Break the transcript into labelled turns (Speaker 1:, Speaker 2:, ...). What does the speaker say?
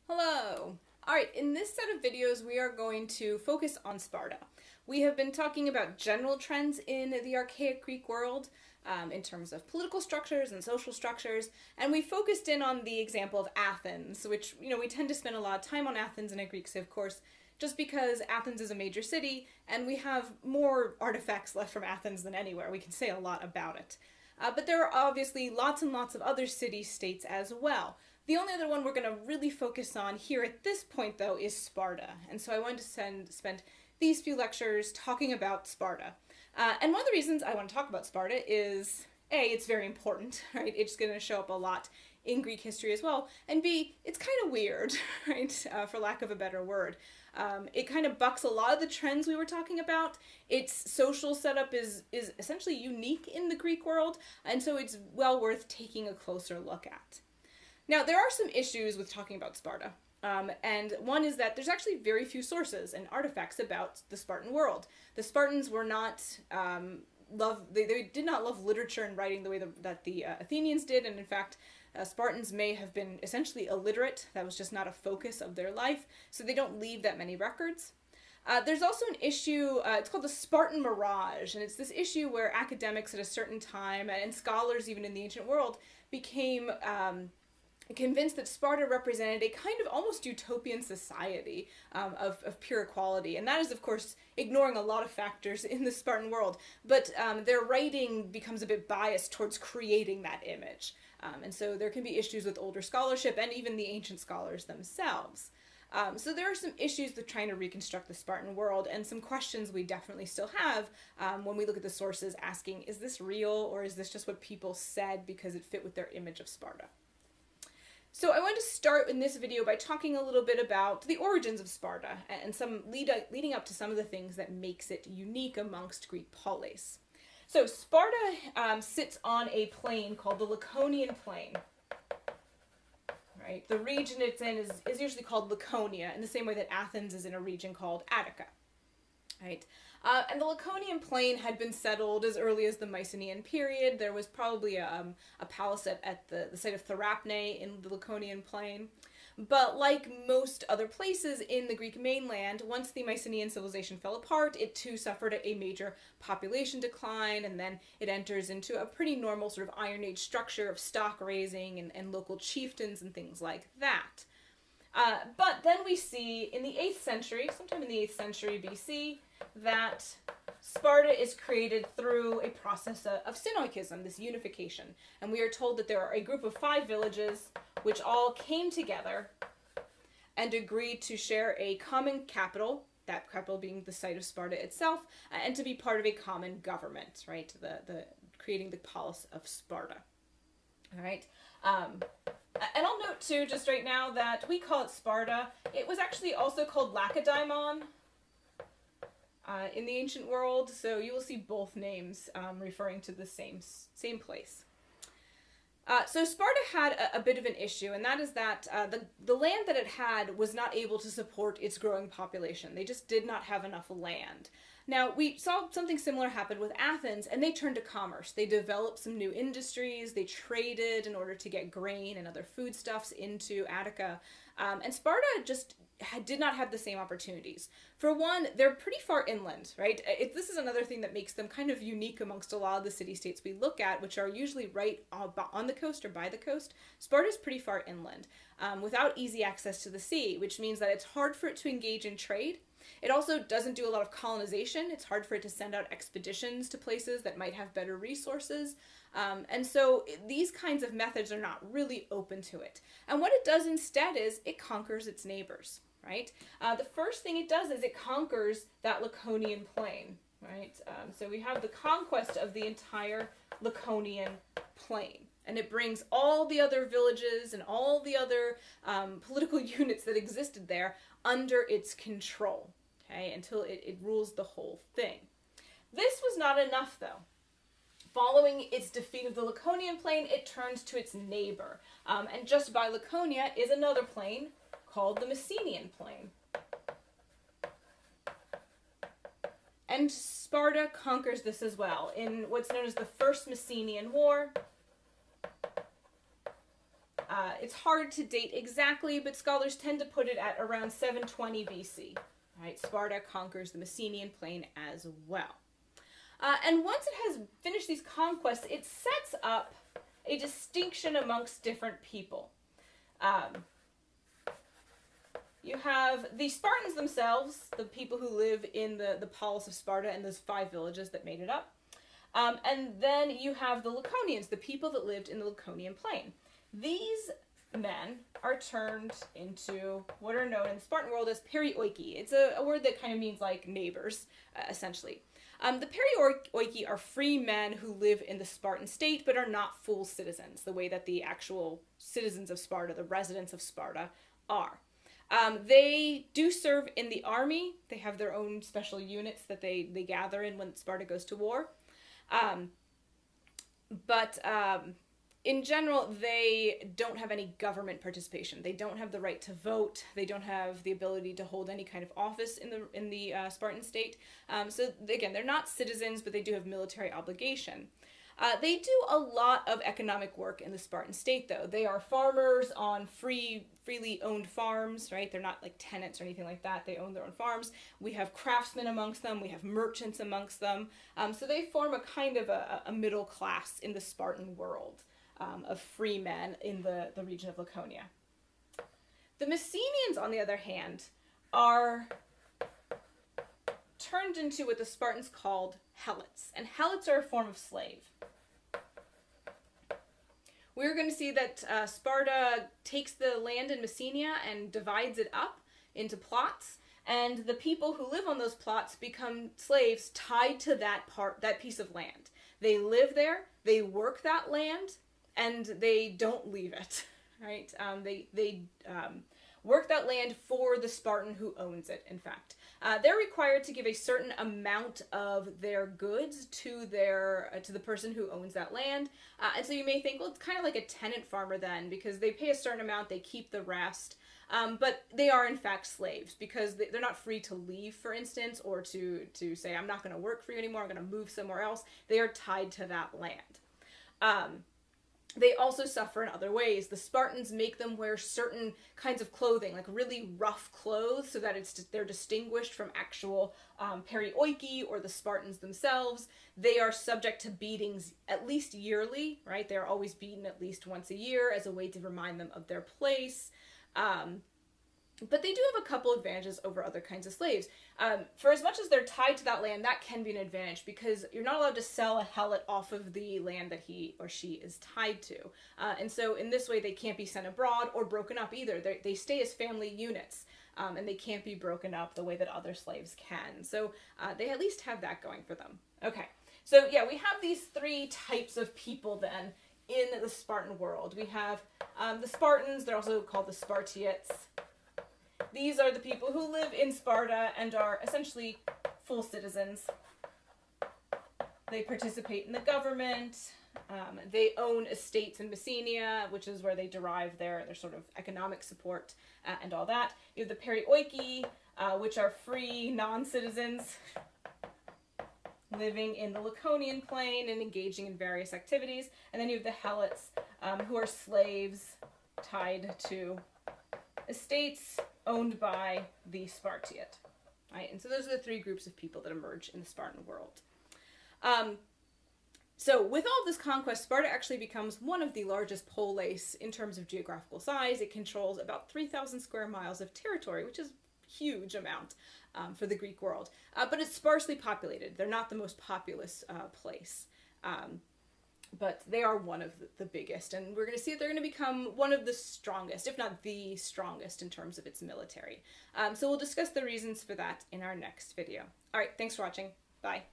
Speaker 1: Hello! Alright, in this set of videos we are going to focus on Sparta. We have been talking about general trends in the archaic Greek world in terms of political structures and social structures, and we focused in on the example of Athens, which, we tend to spend a lot of time on Athens in a Greek Civ course just because Athens is a major city and we have more artifacts left from Athens than anywhere. We can say a lot about it. But there are obviously lots and lots of other city-states as well. The only other one we're going to really focus on here at this point, though, is Sparta. And so I wanted to spend these few lectures talking about Sparta. And one of the reasons I want to talk about Sparta is, A, it's very important, right? It's going to show up a lot in Greek history as well. And B, it's kind of weird, right? For lack of a better word. It kind of bucks a lot of the trends we were talking about. Its social setup is essentially unique in the Greek world, and so it's well worth taking a closer look at. Now, there are some issues with talking about Sparta, and one is that there's actually very few sources and artifacts about the Spartan world. The Spartans were not they did not love literature and writing the way that the Athenians did, and in fact, Spartans may have been essentially illiterate. That was just not a focus of their life, so they don't leave that many records. There's also an issue, it's called the Spartan mirage, and it's this issue where academics at a certain time, and scholars even in the ancient world, became convinced that Sparta represented a kind of almost utopian society of pure equality. And that is, of course, ignoring a lot of factors in the Spartan world. But their writing becomes a bit biased towards creating that image. And so there can be issues with older scholarship and even the ancient scholars themselves. So there are some issues with trying to reconstruct the Spartan world, and some questions we definitely still have when we look at the sources asking, is this real, or is this just what people said because it fit with their image of Sparta? So I want to start in this video by talking a little bit about the origins of Sparta and some leading up to some of the things that makes it unique amongst Greek polis. So Sparta sits on a plain called the Laconian Plain. Right? The region it's in is usually called Laconia, in the same way that Athens is in a region called Attica. Right? And the Laconian Plain had been settled as early as the Mycenaean period. There was probably a palace at the site of Therapne in the Laconian Plain. But like most other places in the Greek mainland, once the Mycenaean civilization fell apart, it too suffered a major population decline, and then it enters into a pretty normal sort of Iron Age structure of stock raising and local chieftains and things like that. But then we see in the 8th century, sometime in the 8th century BC, that Sparta is created through a process of synoikism, this unification. And we are told that there are a group of 5 villages which all came together and agreed to share a common capital, that capital being the site of Sparta itself, and to be part of a common government, right? Creating the polis of Sparta. All right. And I'll note too, just right now, that we call it Sparta. It was actually also called Lacedaemon in the ancient world, so you will see both names referring to the same place. So Sparta had a bit of an issue, and that is that the land that it had was not able to support its growing population. They just did not have enough land. Now, we saw something similar happen with Athens, and they turned to commerce. They developed some new industries, they traded in order to get grain and other foodstuffs into Attica, and Sparta just did not have the same opportunities. For one, they're pretty far inland, right? This is another thing that makes them kind of unique amongst a lot of the city-states we look at, which are usually right on the coast or by the coast. Sparta's pretty far inland, without easy access to the sea, which means that it's hard for it to engage in trade. It also doesn't do a lot of colonization. It's hard for it to send out expeditions to places that might have better resources. And so these kinds of methods are not really open to it. And what it does instead is it conquers its neighbors, right? The first thing it does is it conquers that Laconian plain, right? So we have the conquest of the entire Laconian plain. And it brings all the other villages and all the other political units that existed there under its control, okay, until it rules the whole thing. This was not enough, though. Following its defeat of the Laconian plain, it turns to its neighbor. And just by Laconia is another plain called the Messenian plain. And Sparta conquers this as well in what's known as the First Messenian War. It's hard to date exactly, but scholars tend to put it at around 720 BC. Right? Sparta conquers the Messenian plain as well. And once it has finished these conquests, it sets up a distinction amongst different people. You have the Spartans themselves, the people who live in the polis of Sparta and those 5 villages that made it up. And then you have the Laconians, the people that lived in the Laconian plain. These men are turned into what are known in the Spartan world as perioiki. It's a word that kind of means like neighbors, essentially. The perioiki are free men who live in the Spartan state but are not full citizens, the way that the actual citizens of Sparta, the residents of Sparta, are. They do serve in the army. They have their own special units that they gather in when Sparta goes to war. In general, they don't have any government participation. They don't have the right to vote. They don't have the ability to hold any kind of office in the Spartan state. So again, they're not citizens, but they do have military obligation. They do a lot of economic work in the Spartan state, though. They are farmers on freely owned farms, right? They're not like tenants or anything like that. They own their own farms. We have craftsmen amongst them. We have merchants amongst them. So they form a kind of a middle class in the Spartan world of free men in the region of Laconia. The Messenians, on the other hand, are turned into what the Spartans called helots. And helots are a form of slave. We're going to see that Sparta takes the land in Messenia and divides it up into plots, and the people who live on those plots become slaves tied to that piece of land. They live there, they work that land, and they don't leave it, right? They work that land for the Spartan who owns it, in fact. They're required to give a certain amount of their goods to the person who owns that land. And so you may think, well, it's kind of like a tenant farmer then, because they pay a certain amount, they keep the rest. But they are in fact slaves, because they're not free to leave, for instance, or to say, I'm not going to work for you anymore, I'm going to move somewhere else. They are tied to that land. They also suffer in other ways. The Spartans make them wear certain kinds of clothing, like really rough clothes, so that they're distinguished from actual perioiki or the Spartans themselves. They are subject to beatings at least yearly, right? They're always beaten at least once a year as a way to remind them of their place. But they do have a couple advantages over other kinds of slaves. For as much as they're tied to that land, that can be an advantage, because you're not allowed to sell a helot off of the land that he or she is tied to. And so in this way, they can't be sent abroad or broken up either. They stay as family units, and they can't be broken up the way that other slaves can. So they at least have that going for them. Okay, so yeah, we have these 3 types of people then in the Spartan world. We have the Spartans, they're also called the Spartiates. These are the people who live in Sparta and are essentially full citizens. They participate in the government. They own estates in Messenia, which is where they derive their sort of economic support and all that. You have the perioiki, which are free non-citizens living in the Laconian plain and engaging in various activities. And then you have the helots, who are slaves tied to estates owned by the Spartiate, right? And so those are the 3 groups of people that emerge in the Spartan world. So with all of this conquest, Sparta actually becomes one of the largest polis in terms of geographical size. It controls about 3,000 square miles of territory, which is a huge amount for the Greek world. But it's sparsely populated. They're not the most populous place. But they are one of the biggest, and we're going to see that they're going to become one of the strongest, if not the strongest, in terms of its military. So we'll discuss the reasons for that in our next video. All right, thanks for watching. Bye.